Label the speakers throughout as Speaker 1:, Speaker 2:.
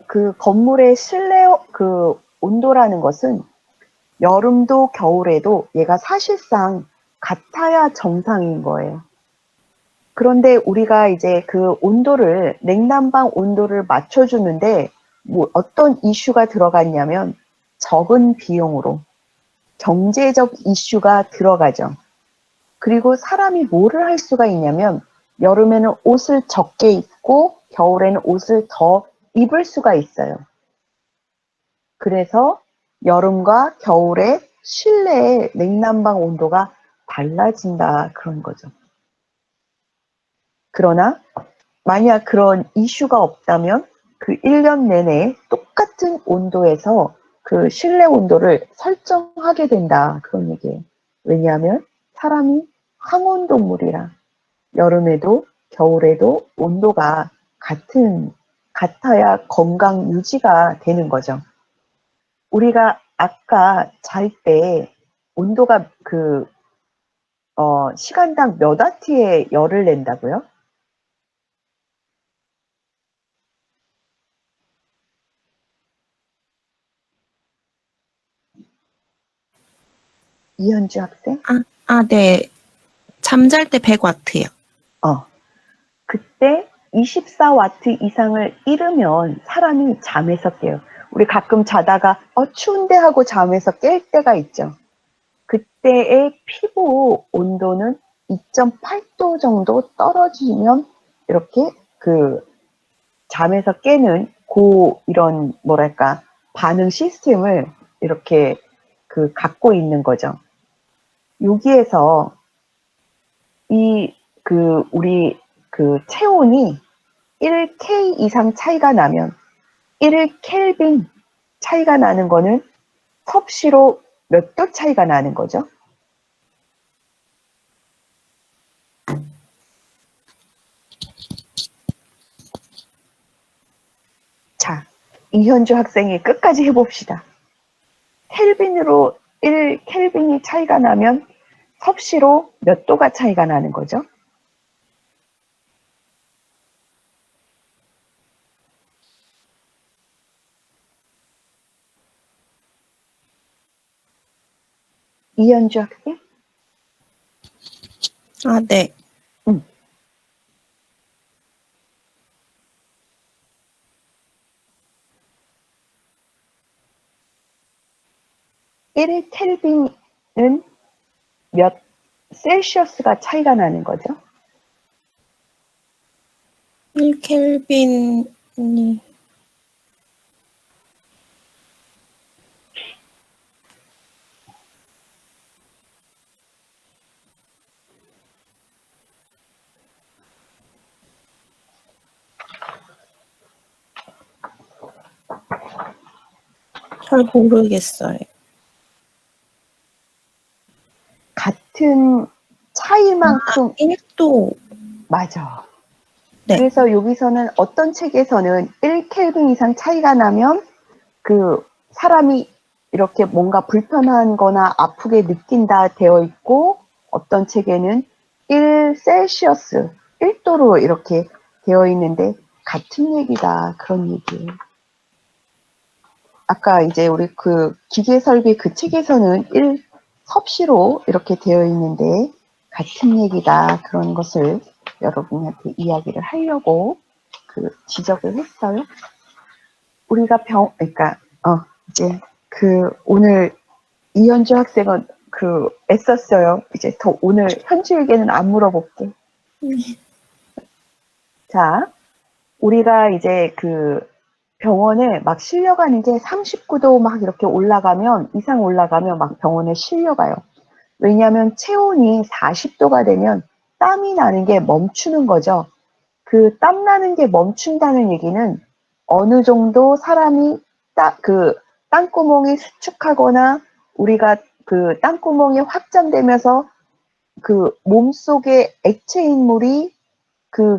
Speaker 1: 그 건물의 실내 그 온도라는 것은 여름도 겨울에도 얘가 사실상 같아야 정상인 거예요. 그런데 우리가 이제 그 온도를 냉난방 온도를 맞춰주는데 뭐 어떤 이슈가 들어갔냐면 적은 비용으로 경제적 이슈가 들어가죠. 그리고 사람이 뭐를 할 수가 있냐면 여름에는 옷을 적게 입고 겨울에는 옷을 더 입을 수가 있어요. 그래서 여름과 겨울에 실내의 냉난방 온도가 달라진다 그런 거죠. 그러나 만약 그런 이슈가 없다면 그 1년 내내 똑같은 온도에서 그 실내 온도를 설정하게 된다 그런 얘기예요. 왜냐하면 사람이 항온동물이라 여름에도 겨울에도 온도가 같아야 건강 유지가 되는 거죠. 우리가 아까 잘 때 온도가 시간당 몇 와트의 열을 낸다고요? 이현주 학생?
Speaker 2: 네. 잠잘 때 100와트요.
Speaker 1: 그때 24와트 이상을 잃으면 사람이 잠에서 깨요. 우리 가끔 자다가 추운데 하고 잠에서 깰 때가 있죠. 그때의 피부 온도는 2.8도 정도 떨어지면 이렇게 잠에서 깨는 이런 뭐랄까 반응 시스템을 이렇게 갖고 있는 거죠. 여기에서 우리 체온이 1K 이상 차이가 나면 1켈빈 차이가 나는 거는 섭씨로 몇 도 차이가 나는 거죠? 자, 이현주 학생이 끝까지 해봅시다. 켈빈으로 1켈빈이 차이가 나면 섭씨로 몇 도가 차이가 나는 거죠? 이현주 학생?
Speaker 2: 네. 1켈빈은 몇 셀시어스가 차이가 나는 거죠? 1켈빈이 잘 모르겠어요.
Speaker 1: 같은 차이만큼
Speaker 2: 1도.
Speaker 1: 맞아.
Speaker 2: 네.
Speaker 1: 그래서 여기서는 어떤 책에서는 1켈빈 이상 차이가 나면 사람이 이렇게 뭔가 불편한 거나 아프게 느낀다 되어 있고 어떤 책에는 1셀시어스, 1도로 이렇게 되어 있는데 같은 얘기다 그런 얘기예요. 아까 이제 우리 기계 설비 책에서는 1섭씨로 이렇게 되어 있는데 같은 얘기다 그런 것을 여러분한테 이야기를 하려고 지적을 했어요. 우리가 그러니까 이제 오늘 이현주 학생은 애썼어요. 이제 더 오늘 현주에게는 안 물어볼게. 자, 우리가 이제 병원에 막 실려가는 게 39도 막 이렇게 이상 올라가면 막 병원에 실려가요. 왜냐하면 체온이 40도가 되면 땀이 나는 게 멈추는 거죠. 땀 나는 게 멈춘다는 얘기는 어느 정도 사람이 땅구멍이 수축하거나 우리가 땅구멍이 확장되면서 몸속의 액체 인물이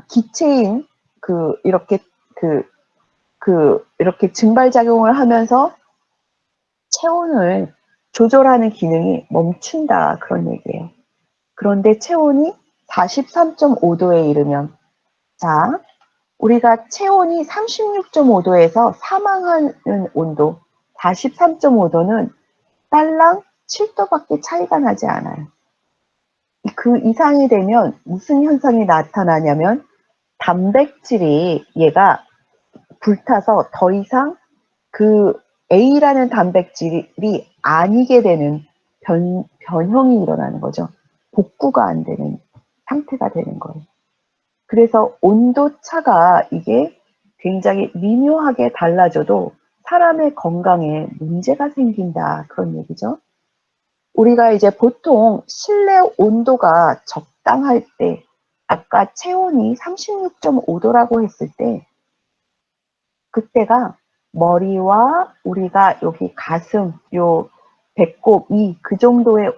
Speaker 1: 기체인 이렇게 증발작용을 하면서 체온을 조절하는 기능이 멈춘다 그런 얘기예요. 그런데 체온이 43.5도에 이르면 자 우리가 체온이 36.5도에서 사망하는 온도 43.5도는 딸랑 7도밖에 차이가 나지 않아요. 그 이상이 되면 무슨 현상이 나타나냐면 단백질이 얘가 불타서 더 이상 그 A라는 단백질이 아니게 되는 변형이 일어나는 거죠. 복구가 안 되는 상태가 되는 거예요. 그래서 온도 차가 이게 굉장히 미묘하게 달라져도 사람의 건강에 문제가 생긴다. 그런 얘기죠. 우리가 이제 보통 실내 온도가 적당할 때, 아까 체온이 36.5도라고 했을 때, 그때가 머리와 우리가 여기 가슴, 요 배꼽, 그 정도의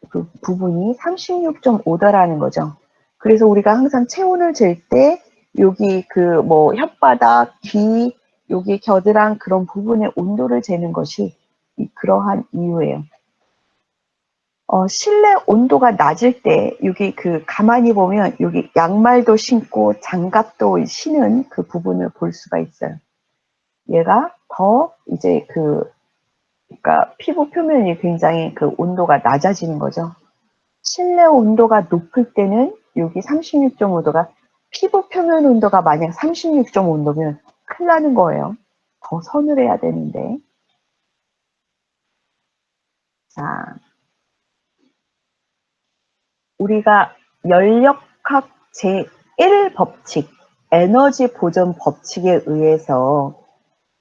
Speaker 1: 그 부분이 36.5도라는 거죠. 그래서 우리가 항상 체온을 잴 때 여기 그 뭐 혓바닥, 귀, 여기 겨드랑 그런 부분의 온도를 재는 것이 그러한 이유예요. 실내 온도가 낮을 때 여기 그 가만히 보면 여기 양말도 신고 장갑도 신은 그 부분을 볼 수가 있어요. 얘가 더 이제 그러니까 피부 표면이 굉장히 그 온도가 낮아지는 거죠. 실내 온도가 높을 때는 여기 36.5도가 피부 표면 온도가 만약 36.5도면 큰일 나는 거예요. 더 서늘해야 되는데. 자, 우리가 연력학 제1법칙, 에너지 보존 법칙에 의해서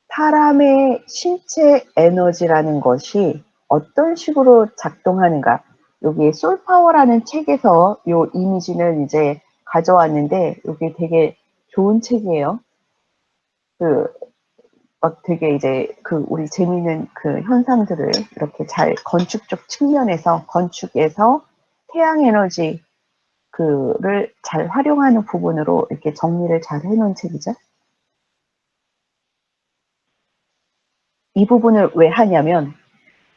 Speaker 1: 사람의 신체 에너지라는 것이 어떤 식으로 작동하는가. 여기 솔파워라는 책에서 요 이미지를 이제 가져왔는데, 여기 되게 좋은 책이에요. 막 되게 이제 우리 재미있는 그 현상들을 이렇게 잘 건축적 측면에서, 건축에서 태양 에너지 그를 잘 활용하는 부분으로 이렇게 정리를 잘 해놓은 책이죠. 이 부분을 왜 하냐면,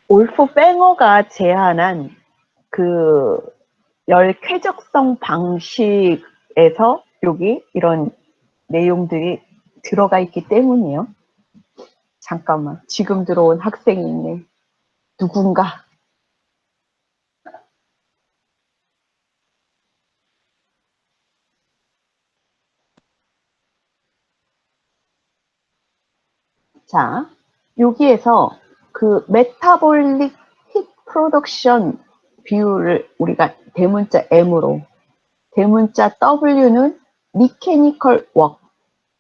Speaker 1: 올프 뺑어가 제안한 그 열 쾌적성 방식에서 여기 이런 내용들이 들어가 있기 때문이에요. 잠깐만, 지금 들어온 학생이 있네. 누군가. 자, 여기에서 그 메타볼릭 힛 프로덕션 비율을 우리가 대문자 M으로, 대문자 W는 미케니컬 웍.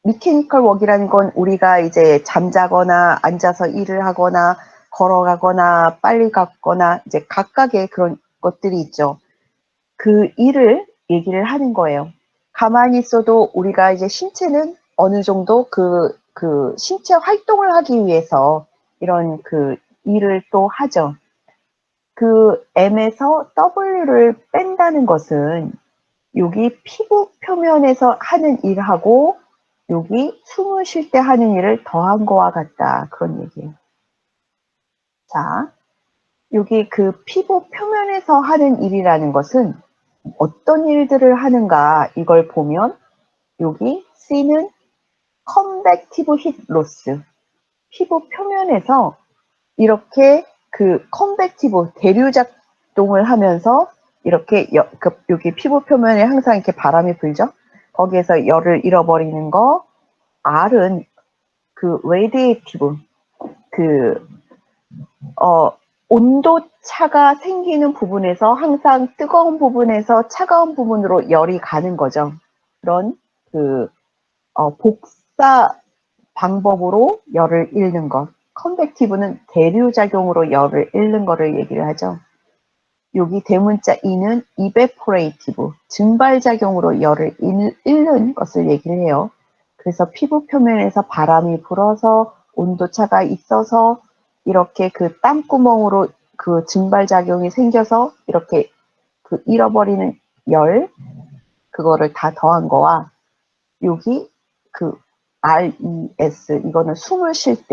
Speaker 1: 미케니컬 웍이라는 건 우리가 이제 잠자거나 앉아서 일을 하거나 걸어가거나 빨리 걷거나 이제 각각의 그런 것들이 있죠. 그 일을 얘기를 하는 거예요. 가만히 있어도 우리가 이제 신체는 어느 정도 그 신체 활동을 하기 위해서 이런 그 일을 또 하죠. 그 M에서 W를 뺀다는 것은 여기 피부 표면에서 하는 일하고 여기 숨을 쉴 때 하는 일을 더한 거와 같다. 그런 얘기예요. 자, 여기 그 피부 표면에서 하는 일이라는 것은 어떤 일들을 하는가 이걸 보면 여기 C는 컨벡티브 힛 로스. 피부 표면에서 이렇게 그 컨벡티브 대류 작동을 하면서 이렇게 여기 피부 표면에 항상 이렇게 바람이 불죠. 거기에서 열을 잃어버리는 거. R은 그 레디에이티브 온도 차가 생기는 부분에서 항상 뜨거운 부분에서 차가운 부분으로 열이 가는 거죠. 그런 복사 방법으로 열을 잃는 것. 컨벡티브는 대류작용으로 열을 잃는 거를 얘기를 하죠. 여기 대문자 E는 이베포레이티브, 증발작용으로 열을 잃는 것을 얘기를 해요. 그래서 피부 표면에서 바람이 불어서 온도차가 있어서 이렇게 그 땀구멍으로 그 증발작용이 생겨서 이렇게 그 잃어버리는 열, 그거를 다 더한 거와 여기 그 RES, 이거는 숨을 쉴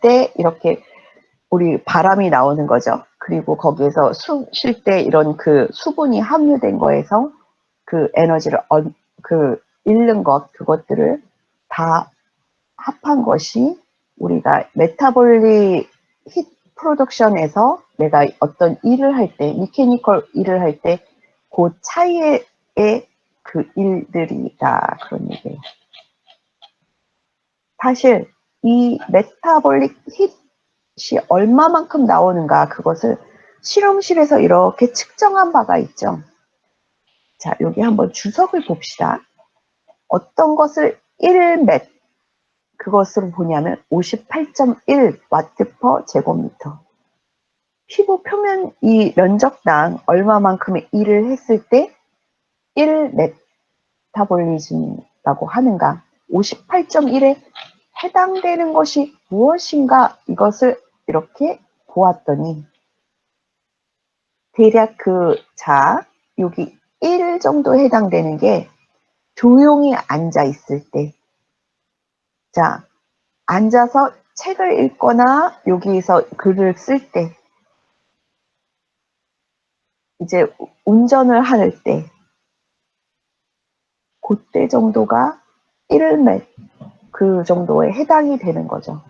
Speaker 1: 때 이렇게 우리 바람이 나오는 거죠. 그리고 거기에서 숨 쉴 때 이런 그 수분이 함유된 거에서 그 에너지를 잃는 것, 그것들을 다 합한 것이 우리가 메타볼릭 힛 프로덕션에서 내가 어떤 일을 할 때, 미케니컬 일을 할 때 그 차이의 그 일들이다. 그런 얘기예요. 사실 이 메타볼릭 힛이 얼마만큼 나오는가 그것을 실험실에서 이렇게 측정한 바가 있죠. 자, 여기 한번 주석을 봅시다. 어떤 것을 1맷 그것으로 보냐면 58.1 와트 퍼 제곱미터. 피부 표면 이 면적당 얼마만큼의 일을 했을 때 1 메타볼리즘이라고 하는가? 58.1에 해당되는 것이 무엇인가? 이것을 이렇게 보았더니 대략 자, 여기 1 정도 해당되는 게 조용히 앉아 있을 때, 자, 앉아서 책을 읽거나 여기서 글을 쓸 때, 이제 운전을 할 때, 그때 정도가 1맷 그 정도에 해당이 되는 거죠.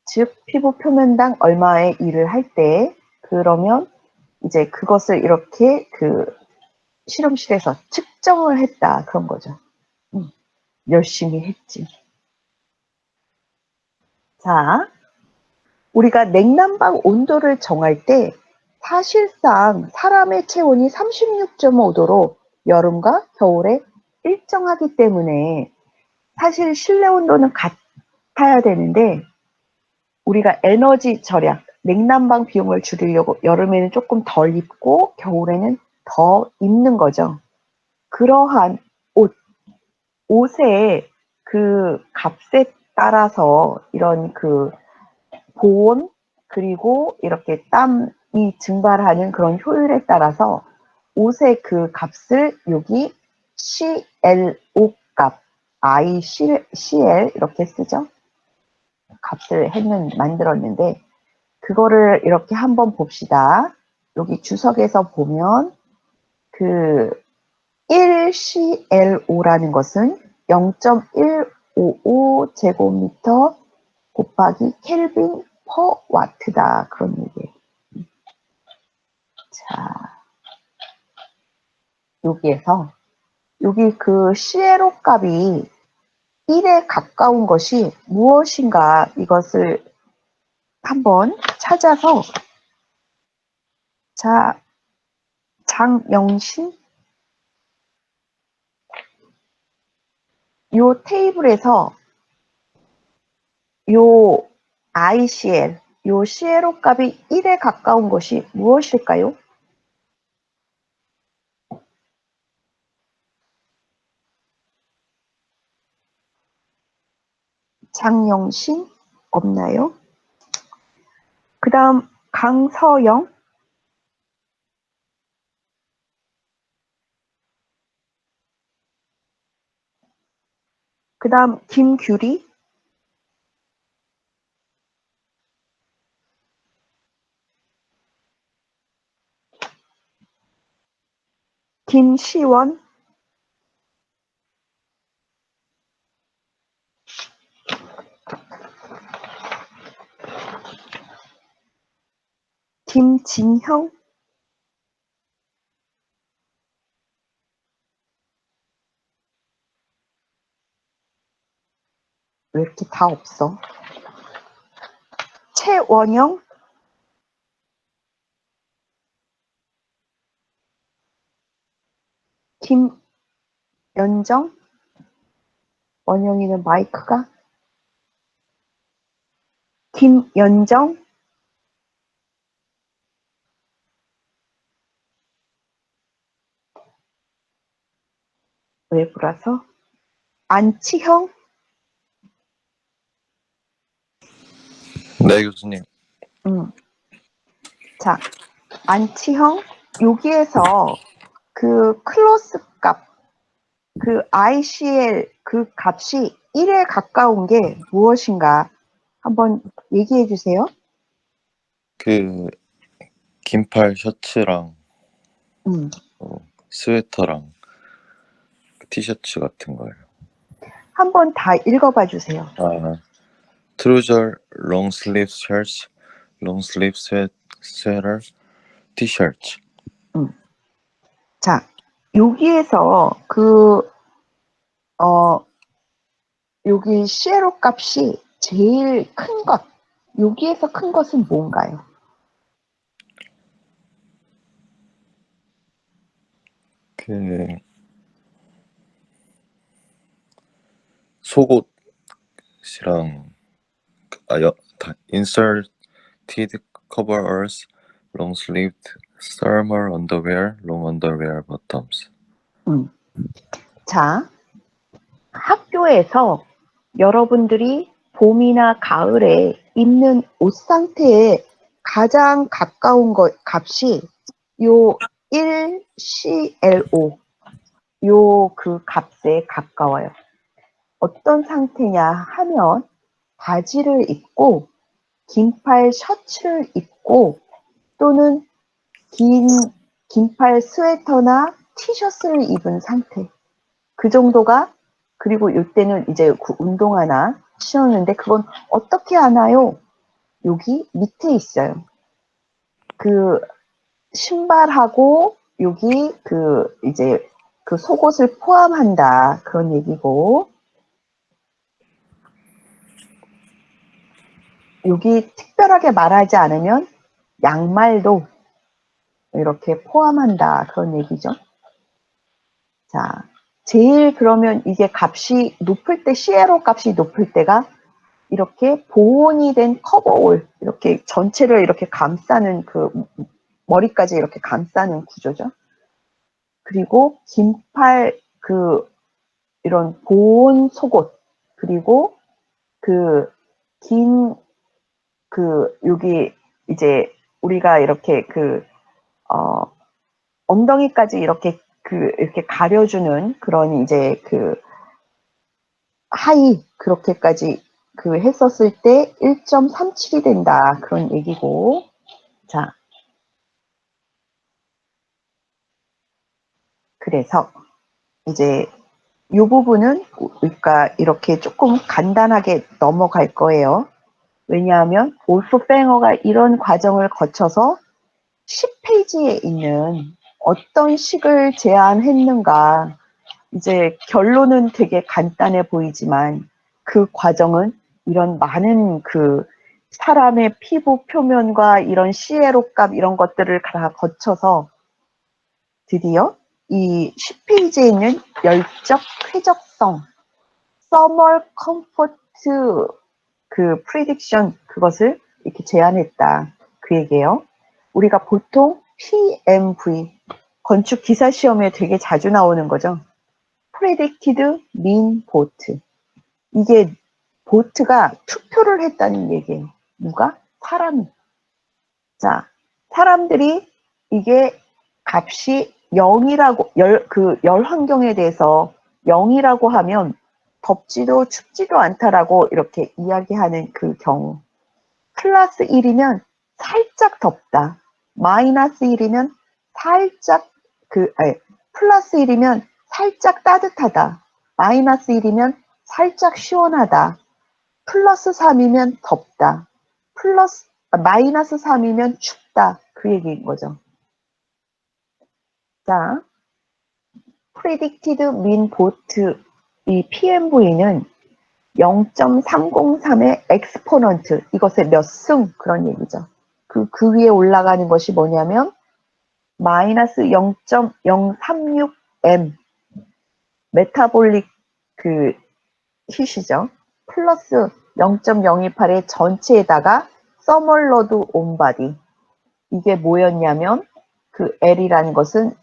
Speaker 1: 즉, 피부 표면당 얼마의 일을 할 때, 그러면 이제 그것을 이렇게 실험실에서 측정을 했다. 그런 거죠. 열심히 했지. 자, 우리가 냉난방 온도를 정할 때 사실상 사람의 체온이 36.5도로 여름과 겨울에 일정하기 때문에 사실 실내 온도는 같아야 되는데 우리가 에너지 절약, 냉난방 비용을 줄이려고 여름에는 조금 덜 입고 겨울에는 더 입는 거죠. 그러한 옷의 그 값에 따라서 이런 보온 그리고 이렇게 땀이 증발하는 그런 효율에 따라서 옷의 그 값을 여기 CLO 값, ICL 이렇게 쓰죠. 값을 만들었는데 그거를 이렇게 한번 봅시다. 여기 주석에서 보면 1CLO라는 것은 0.155 제곱미터 곱하기 켈빈 퍼 와트다. 그런 얘기예요. 자, 여기에서 여기 CLO 값이 1에 가까운 것이 무엇인가 이것을 한번 찾아서 자, 장영신 요 테이블에서 요 ICL, 요 CLO 값이 1에 가까운 것이 무엇일까요? 장영신 없나요? 그 다음 강서영, 그 다음 김규리, 김시원, 김진형, 왜 이렇게 다 없어? 최원영, 김연정, 원영이는 마이크가, 김연정, 외부라서, 안치형,
Speaker 3: 네, 교수님.
Speaker 1: 자, 안치형, 여기에서 클로스 값, ICL 값이 1에 가까운 게 무엇인가 한번 얘기해 주세요.
Speaker 3: 긴팔 셔츠랑
Speaker 1: 음.
Speaker 3: 스웨터랑 티셔츠 같은 거예요.
Speaker 1: 한번 다 읽어봐 주세요.
Speaker 3: 트루저 롱슬립 셔츠, 롱슬립 스웨터, 티셔츠.
Speaker 1: 자, 여기에서 여기 시에로 값이 제일 큰 것, 여기에서 큰 것은 뭔가요?
Speaker 3: 그 속옷이랑 inserted coveralls, long sleeved thermal underwear, long underwear bottoms.
Speaker 1: 자, 학교에서 여러분들이 봄이나 가을에 입는 옷 상태에 가장 가까운 값이 요 1CLO 요 그 값에 가까워요. 어떤 상태냐 하면 바지를 입고 긴팔 셔츠를 입고 또는 긴팔 스웨터나 티셔츠를 입은 상태. 그 정도가, 그리고 이때는 이제 운동화나 신었는데 그건 어떻게 하나요? 여기 밑에 있어요. 그 신발하고 여기 이제 그 속옷을 포함한다. 그런 얘기고. 여기 특별하게 말하지 않으면 양말도 이렇게 포함한다. 그런 얘기죠. 자, 제일 그러면 이게 값이 높을 때, 시에로 값이 높을 때가 이렇게 보온이 된 커버올, 이렇게 전체를 이렇게 감싸는 머리까지 이렇게 감싸는 구조죠. 그리고 긴팔 이런 보온 속옷, 그리고 여기 이제 우리가 이렇게 엉덩이까지 이렇게 이렇게 가려주는 그런 이제 하의, 그렇게까지 했었을 때 1.37이 된다. 그런 얘기고. 자. 그래서 이제 이 부분은 그러니까 이렇게 조금 간단하게 넘어갈 거예요. 왜냐하면 올프팽어가 이런 과정을 거쳐서 10페이지에 있는 어떤 식을 제안했는가, 이제 결론은 되게 간단해 보이지만 그 과정은 이런 많은 사람의 피부 표면과 이런 시에로 값 이런 것들을 다 거쳐서 드디어 이 10페이지에 있는 열적 쾌적성, 서멀 컴포트 프리딕션, 그것을 이렇게 제안했다. 그 얘기예요. 우리가 보통 PMV, 건축 기사 시험에 되게 자주 나오는 거죠. Predicted Mean Vote. 이게 보트가 투표를 했다는 얘기예요. 누가? 사람이. 자, 사람들이 이게 값이 0이라고, 열 환경에 대해서 0이라고 하면 덥지도 춥지도 않다라고 이렇게 이야기하는 그 경우. 플러스 1이면 살짝 덥다. 마이너스 1이면 살짝, 플러스 1이면 살짝 따뜻하다. 마이너스 1이면 살짝 시원하다. 플러스 3이면 덥다. 마이너스 3이면 춥다. 그 얘기인 거죠. 자, Predicted Mean Vote, 이 PMV는 0.303의 엑스포넌트, 이것의 몇 승, 그런 얘기죠. 그 위에 올라가는 것이 뭐냐면 마이너스 0.036m 메타볼릭 hit이죠. 플러스 0.028의 전체에다가 서멀러드 온바디. 이게 뭐였냐면 L이라는 것은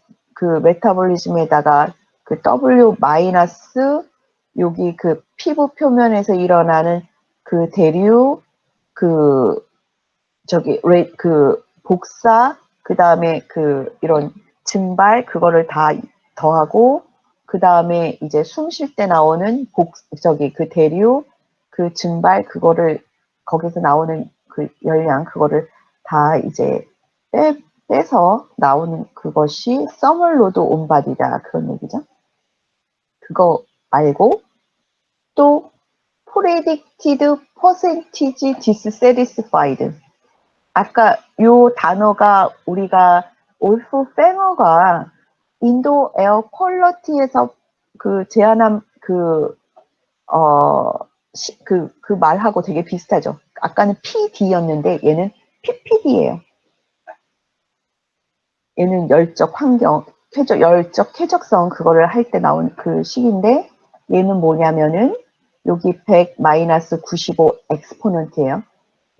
Speaker 1: 메타볼리즘에다가 W 마이너스 여기 피부 표면에서 일어나는 대류, 복사, 그 다음에 이런 증발, 그거를 다 더하고, 그 다음에 이제 숨 쉴 때 나오는 대류, 증발, 그거를, 거기서 나오는 열량, 그거를 다 이제 빼서 나오는 그것이 서멀로드 온바디다. 그런 얘기죠. 그거 말고 또 predicted percentage dissatisfied. 아까 요 단어가 우리가 올프 팽어가 인도 에어 퀄러티에서 그 제안한 그 말하고 되게 비슷하죠. 아까는 PD였는데 얘는 PPD예요. 얘는 열적 환경, 열적 쾌적성 그거를 할 때 나온 그 식인데 얘는 뭐냐면은 여기 100 마이너스 95 엑스포넌트예요.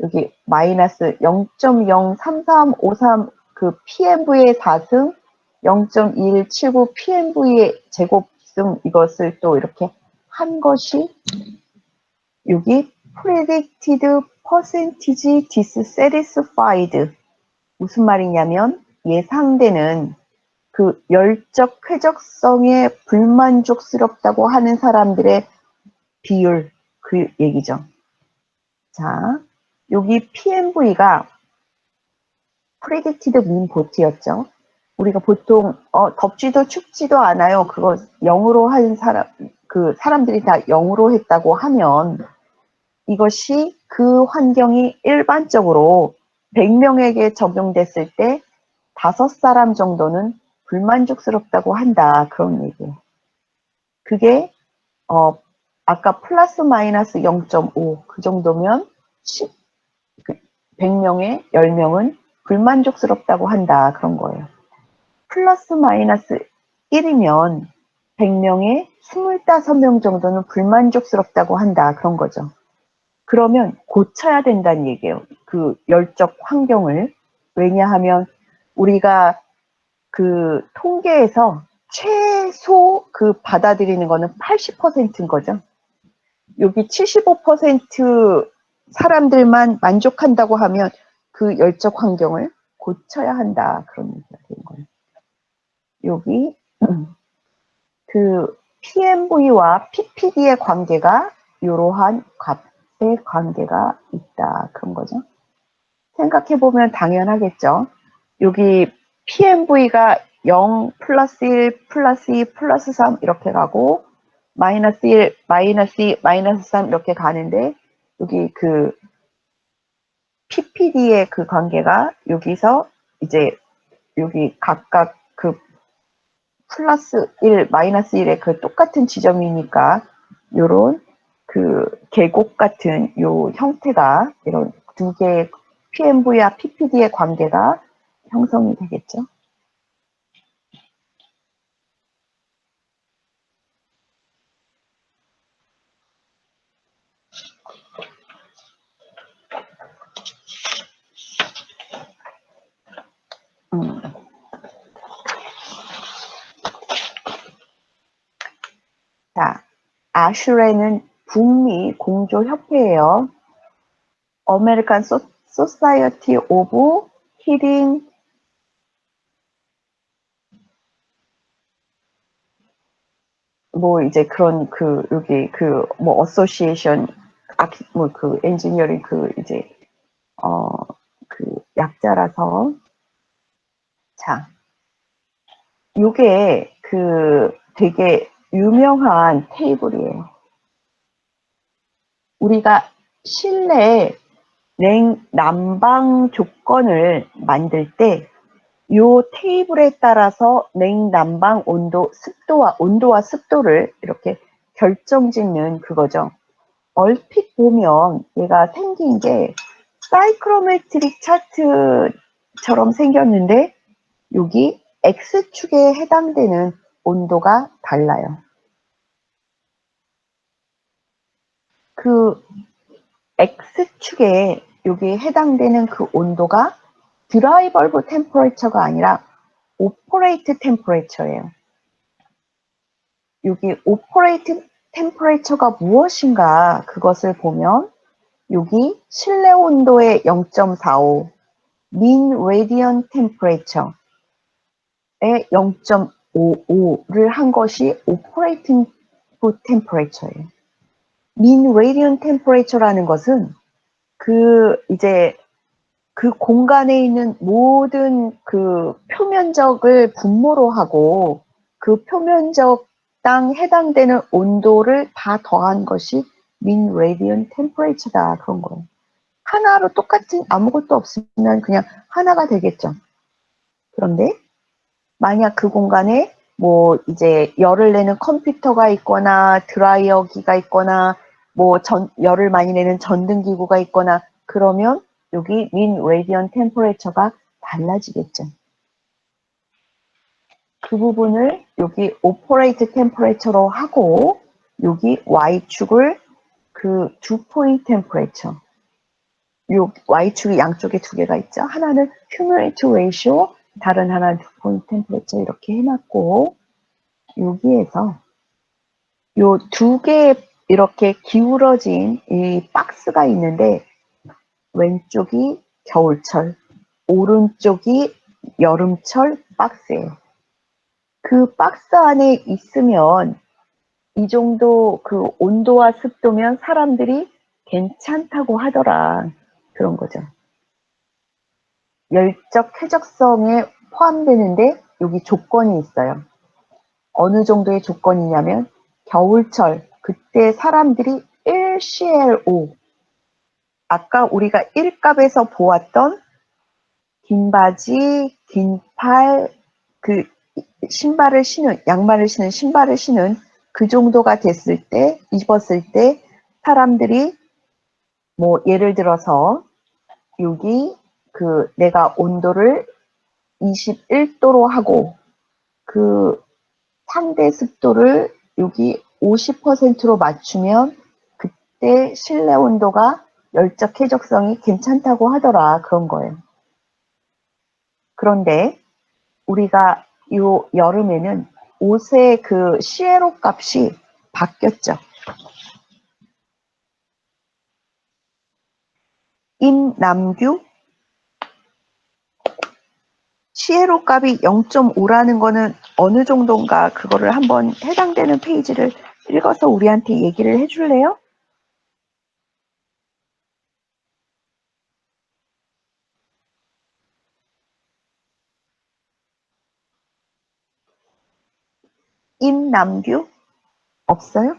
Speaker 1: 여기 마이너스 0.03353 그 PMV의 4승, 0.2179 PMV의 제곱승 이것을 또 이렇게 한 것이 여기 predicted percentage dissatisfied 무슨 말이냐면 예상되는 그 열적 쾌적성에 불만족스럽다고 하는 사람들의 비율 그 얘기죠. 자, 여기 PMV가 predicted mean both였죠. 우리가 보통 덥지도 춥지도 않아요. 그거 0으로 한 사람들이 다 0으로 했다고 하면 이것이 그 환경이 일반적으로 100명에게 적용됐을 때 5사람 정도는 불만족스럽다고 한다. 그런 얘기예요. 그게 아까 플러스 마이너스 0.5 그 정도면 100명에 10명은 불만족스럽다고 한다. 그런 거예요. 플러스 마이너스 1이면 100명에 25명 정도는 불만족스럽다고 한다. 그런 거죠. 그러면 고쳐야 된다는 얘기예요. 그 열적 환경을. 왜냐하면 우리가 그 통계에서 최소 그 받아들이는 거는 80%인 거죠. 여기 75% 사람들만 만족한다고 하면 그 열적 환경을 고쳐야 한다. 그런 얘기가 되는 거예요. 여기 그 PMV와 PPD의 관계가 이러한 값의 관계가 있다. 그런 거죠. 생각해보면 당연하겠죠. 여기 PMV가 0 플러스 1 플러스 2 플러스 3 이렇게 가고 마이너스 1 마이너스 2 마이너스 3 이렇게 가는데 여기 그 PPD의 그 관계가 여기서 이제 여기 각각 그 플러스 1 마이너스 1의 그 똑같은 지점이니까 요런 그 계곡 같은 요 형태가 이런 두 개의 PMV와 PPD의 관계가 형성이 되겠죠. 자, 아슈레는 북미 공조협회예요. American Society of Hearing 뭐 이제 그런 그 여기 그 뭐 어소시에이션 뭐 그 엔지니어링 그 이제 그 약자라서 자 요게 그 되게 유명한 테이블이에요. 우리가 실내 냉난방 조건을 만들 때 요 테이블에 따라서 냉난방 온도와 습도를 이렇게 결정짓는 그거죠. 얼핏 보면 얘가 생긴 게 사이클로메트릭 차트처럼 생겼는데 여기 X축에 해당되는 온도가 달라요. 그 X축에 여기 해당되는 그 온도가 드라이 벌브 템퍼레처가 아니라 오퍼레이트 템퍼레처예요. 여기 오퍼레이트 템퍼레처가 무엇인가 그것을 보면 여기 실내 온도의 0.45 mean radiant temperature의 0.55를 한 것이 operating temperature예요. mean radiant temperature라는 것은 이제 그 공간에 있는 모든 그 표면적을 분모로 하고 그 표면적 마땅 해당되는 온도를 다 더한 것이 mean radiant temperature다 그런 거예요. 하나로 똑같은 아무것도 없으면 그냥 하나가 되겠죠. 그런데 만약 그 공간에 뭐 이제 열을 내는 컴퓨터가 있거나 드라이어기가 있거나 뭐 열을 많이 내는 전등기구가 있거나 그러면 여기 mean radiant temperature가 달라지겠죠. 그 부분을 여기 operate temperature로 하고 여기 y축을 그 dew point temperature 요 y축이 양쪽에 두 개가 있죠. 하나는 humidity ratio, 다른 하나는 dew point temperature 이렇게 해놨고 여기에서 요 두 개 이렇게 기울어진 이 박스가 있는데 왼쪽이 겨울철, 오른쪽이 여름철 박스예요. 그 박스 안에 있으면 이 정도 그 온도와 습도면 사람들이 괜찮다고 하더라. 그런 거죠. 열적 쾌적성에 포함되는데 여기 조건이 있어요. 어느 정도의 조건이냐면 겨울철 그때 사람들이 1CLO 아까 우리가 1값에서 보았던 긴 바지, 긴 팔, 그 신발을 신은 양말을 신은 신발을 신은 그 정도가 됐을 때 입었을 때 사람들이 뭐 예를 들어서 여기 그 내가 온도를 21도로 하고 그 상대 습도를 여기 50%로 맞추면 그때 실내 온도가 열적 쾌적성이 괜찮다고 하더라 그런 거예요. 그런데 우리가 요 여름에는 옷의 그 CLO 값이 바뀌었죠. 임남규 CLO 값이 0.5라는 거는 어느 정도인가 그거를 한번 해당되는 페이지를 읽어서 우리한테 얘기를 해줄래요? 임남규 없어요?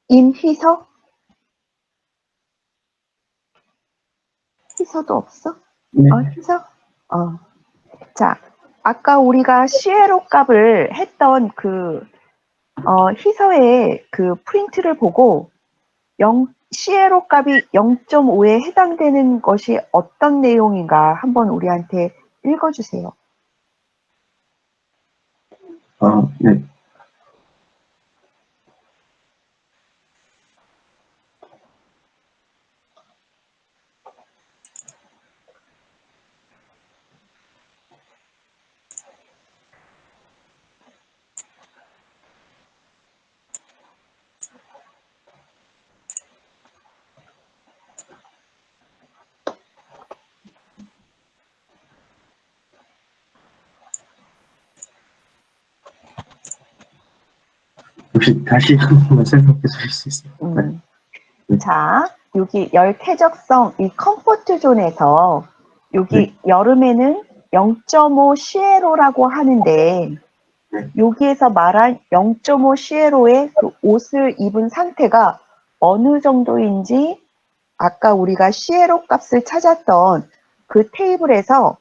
Speaker 1: 임희서? 희서도 없어?
Speaker 4: 네.
Speaker 1: 희서? 자, 아까 우리가 CLO 값을 했던 그 희서의 그 프린트를 보고 CLO 값이 0.5에 해당되는 것이 어떤 내용인가 한번 우리한테 읽어주세요.
Speaker 4: 네. 혹시 다시 한 번만 설명해 주실 수 있어요?
Speaker 1: 자, 여기 열 쾌적성, 이 컴포트 존에서 여기 여름에는 0.5 CLO라고 하는데 여기에서 말한 0.5 CLO의 그 옷을 입은 상태가 어느 정도인지 아까 우리가 CLO 값을 찾았던 그 테이블에서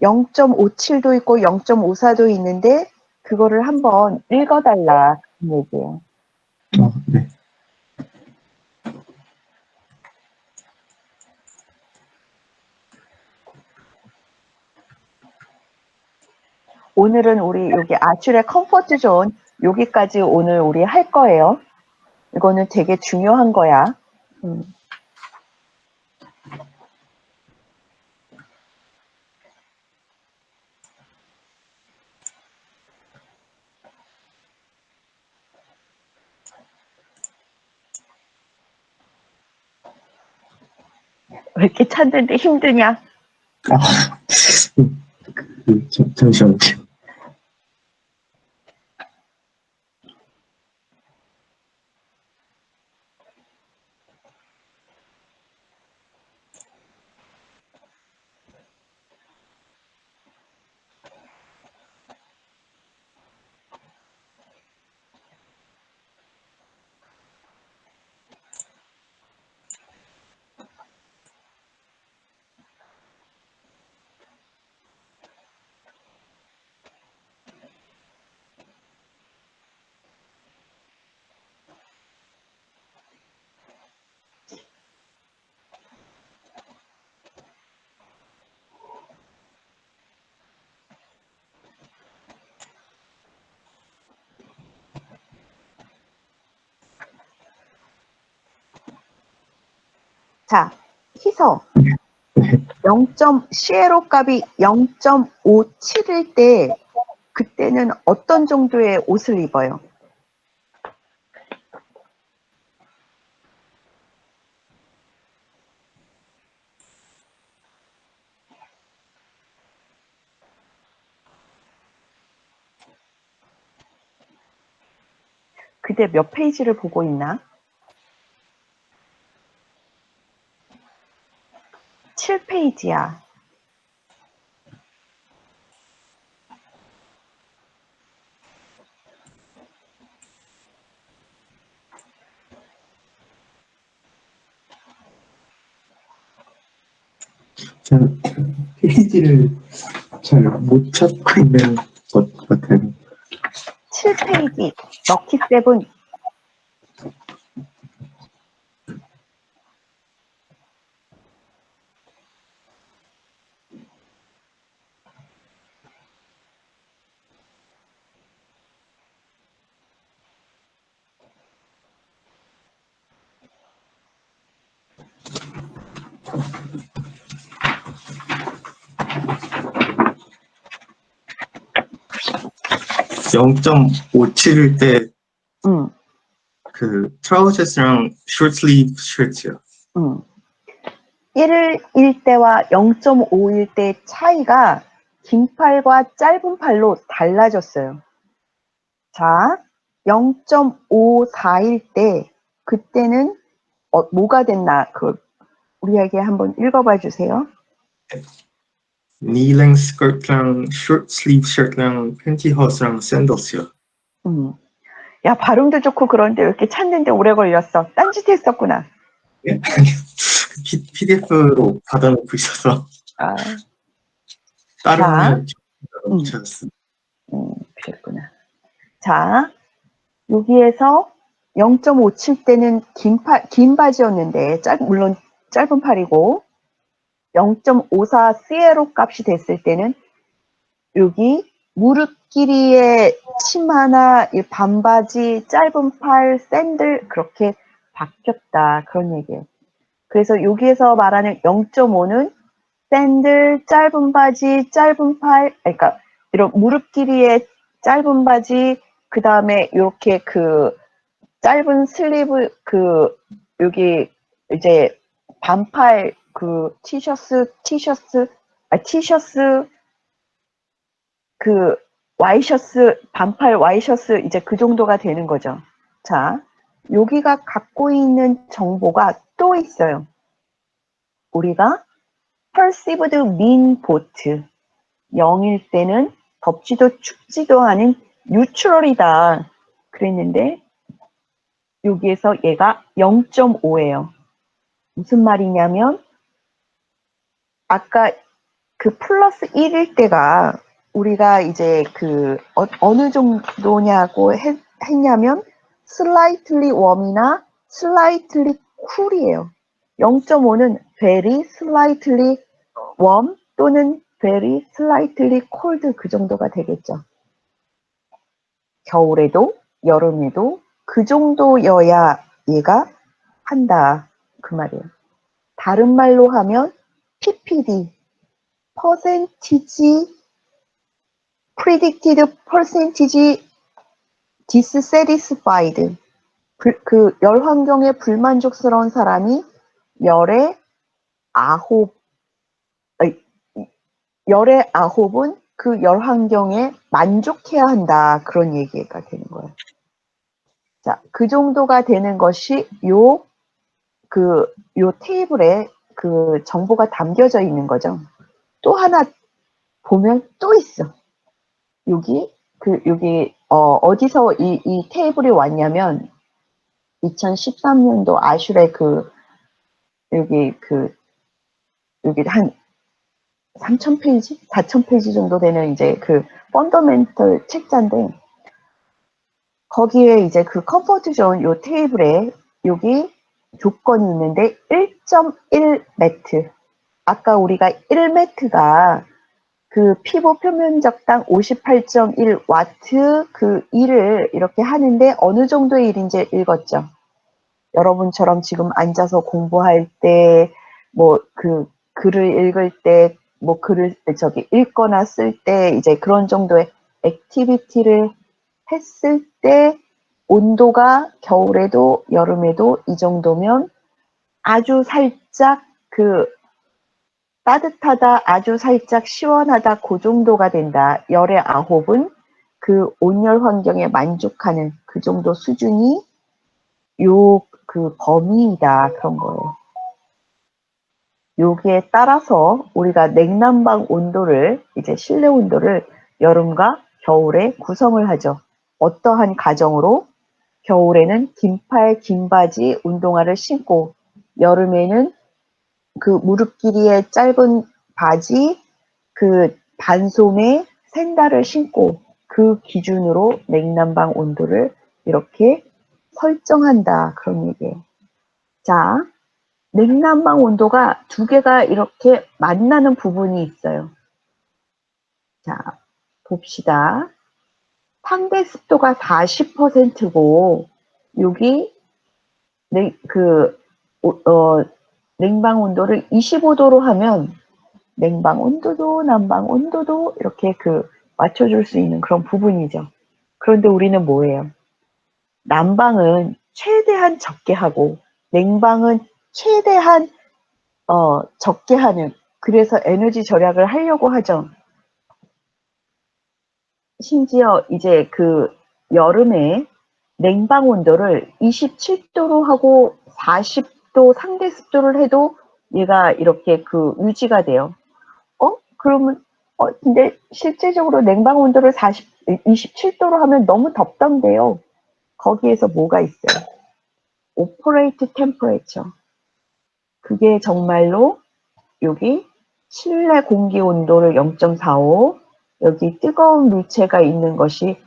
Speaker 1: 0.57도 있고 0.54도 있는데 그거를 한번 읽어달라 그 얘기예요.
Speaker 4: 네.
Speaker 1: 오늘은 우리 여기 아출의 컴포트 존 여기까지 오늘 우리 할 거예요. 이거는 되게 중요한 거야. 왜 이렇게 찾는데 힘드냐?
Speaker 4: 잠시만요.
Speaker 1: 자, 희서 0. 시에로 값이 0.57일 때 그때는 어떤 정도의 옷을 입어요? 그때 몇 페이지를 보고 있나? 7페이지야.
Speaker 4: 저는 페이지를 잘 못 찾고 있는 것 같아요.
Speaker 1: 7페이지. 럭키 세븐.
Speaker 4: 영 0.57일 때
Speaker 1: 응.
Speaker 4: 그 트라우저스랑 숏슬리브 셔츠요.
Speaker 1: 1일 때와 0.5일 때 차이가 긴 팔과 짧은 팔로 달라졌어요. 자, 0.54일 때 그때는 뭐가 됐나? 우리에게 한번 읽어봐 주세요.
Speaker 4: 니랭 스커트랑 숏슬리브 셔츠랑 팬티허스랑 샌들스요.
Speaker 1: 야, 발음도 좋고 그런데 왜 이렇게 찾는데 오래 걸렸어? 딴짓 했었구나.
Speaker 4: 예? PDF로 받아놓고 있어서
Speaker 1: 아,
Speaker 4: 따르면
Speaker 1: 음.
Speaker 4: 못 찾았어요.
Speaker 1: 그랬구나. 자, 여기에서 0.57 때는 긴 바지였는데, 물론 짧은 팔이고, 0.54 시에로 값이 됐을 때는 여기 무릎 길이의 치마나 이 반바지, 짧은 팔, 샌들 그렇게 바뀌었다. 그런 얘기예요. 그래서 여기에서 말하는 0.5는 샌들, 짧은 바지, 짧은 팔, 그러니까 이런 무릎 길이의 짧은 바지, 그 다음에 이렇게 그 짧은 슬리브 여기 이제 반팔 티셔츠 그 와이셔츠 반팔 와이셔츠 이제 그 정도가 되는 거죠. 자, 여기가 갖고 있는 정보가 또 있어요. 우리가 perceived mean boat 0일 때는 덥지도 춥지도 않은 뉴트럴이다 그랬는데 여기에서 얘가 0.5예요. 무슨 말이냐면 아까 그 플러스 1일 때가 우리가 이제 어느 정도냐고 했냐면 slightly warm이나 slightly cool이에요. 0.5는 very slightly warm 또는 very slightly cold 그 정도가 되겠죠. 겨울에도 여름에도 그 정도여야 얘가 한다 그 말이에요. 다른 말로 하면 PPD percentage predicted percentage dissatisfied 그 열 환경에 불만족스러운 사람이 열의 아홉은 그 열 환경에 만족해야 한다 그런 얘기가 되는 거예요. 자, 그 정도가 되는 것이 요 테이블에 그 정보가 담겨져 있는 거죠. 또 하나 보면 또 있어. 여기 어디서 이 테이블이 왔냐면 2013년도 아슈레 여기 한 3,000페이지? 4,000페이지 정도 되는 이제 그 펀더멘털 책자인데 거기에 이제 그 컴포트 존 요 테이블에 여기 조건이 있는데 1.1 매트. 아까 우리가 1매트가 그 피부 표면적당 58.1 와트 그 일을 이렇게 하는데 어느 정도의 일인지 읽었죠. 여러분처럼 지금 앉아서 공부할 때, 뭐, 글을 읽을 때, 뭐, 읽거나 쓸 때, 이제 그런 정도의 액티비티를 했을 때, 온도가 겨울에도 여름에도 이 정도면 아주 살짝 따뜻하다, 아주 살짝 시원하다, 그 정도가 된다. 열의 9은 그 온열 환경에 만족하는 그 정도 수준이 범위이다. 그런 거예요. 여기에 따라서 우리가 냉난방 온도를, 이제 실내 온도를 여름과 겨울에 구성을 하죠. 어떠한 가정으로? 겨울에는 긴팔, 긴 바지, 운동화를 신고, 여름에는 그 무릎 길이의 짧은 바지, 그 반소매 샌들을 신고 그 기준으로 냉난방 온도를 이렇게 설정한다. 그런 얘기예요. 자, 냉난방 온도가 두 개가 이렇게 만나는 부분이 있어요. 자, 봅시다. 상대 습도가 40%고 여기 냉방 온도를 25도로 하면 냉방 온도도 난방 온도도 이렇게 맞춰줄 수 있는 그런 부분이죠. 그런데 우리는 뭐예요? 난방은 최대한 적게 하고 냉방은 최대한 적게 하는, 그래서 에너지 절약을 하려고 하죠. 심지어 이제 여름에 냉방 온도를 27도로 하고 40도 상대 습도를 해도 얘가 이렇게 유지가 돼요. 그러면 근데 실제적으로 냉방 온도를 27도로 하면 너무 덥던데요. 거기에서 뭐가 있어요? 오퍼레이트 템퍼레처. 그게 정말로 여기 실내 공기 온도를 0.45, 여기 뜨거운 물체가 있는 것이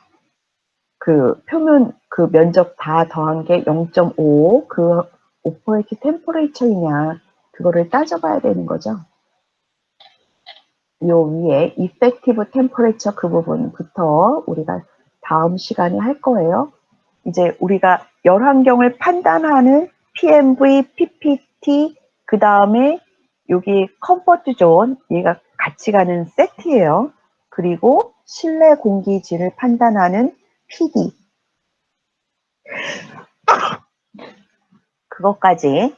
Speaker 1: 표면 면적 다 더한 게 0.5, 오퍼레이트 템퍼레처이냐, 그거를 따져봐야 되는 거죠. 요 위에 effective temperature 그 부분부터 우리가 다음 시간에 할 거예요. 이제 우리가 열 환경을 판단하는 PMV, PPT, 그 다음에 여기 컴포트 존, 얘가 같이 가는 세트예요. 그리고 실내 공기질을 판단하는 PD. 그것까지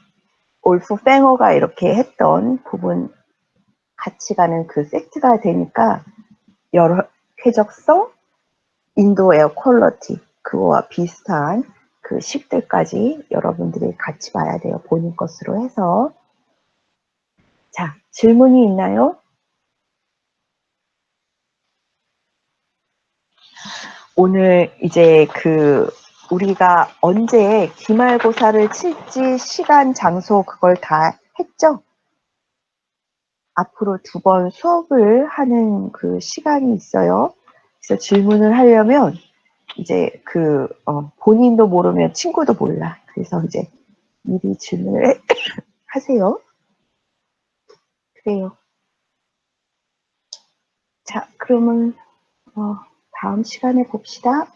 Speaker 1: 올프 팽어가 이렇게 했던 부분 같이 가는 그 세트가 되니까 열 쾌적성, 인도 에어 퀄리티, 그거와 비슷한 그 식들까지 여러분들이 같이 봐야 돼요. 본인 것으로 해서. 자, 질문이 있나요? 오늘 이제 우리가 언제 기말고사를 칠지 시간, 장소 그걸 다 했죠? 앞으로 2번 수업을 하는 그 시간이 있어요. 그래서 질문을 하려면 이제 본인도 모르면 친구도 몰라. 그래서 이제 미리 질문을 하세요. 그래요. 자, 그러면 다음 시간에 봅시다.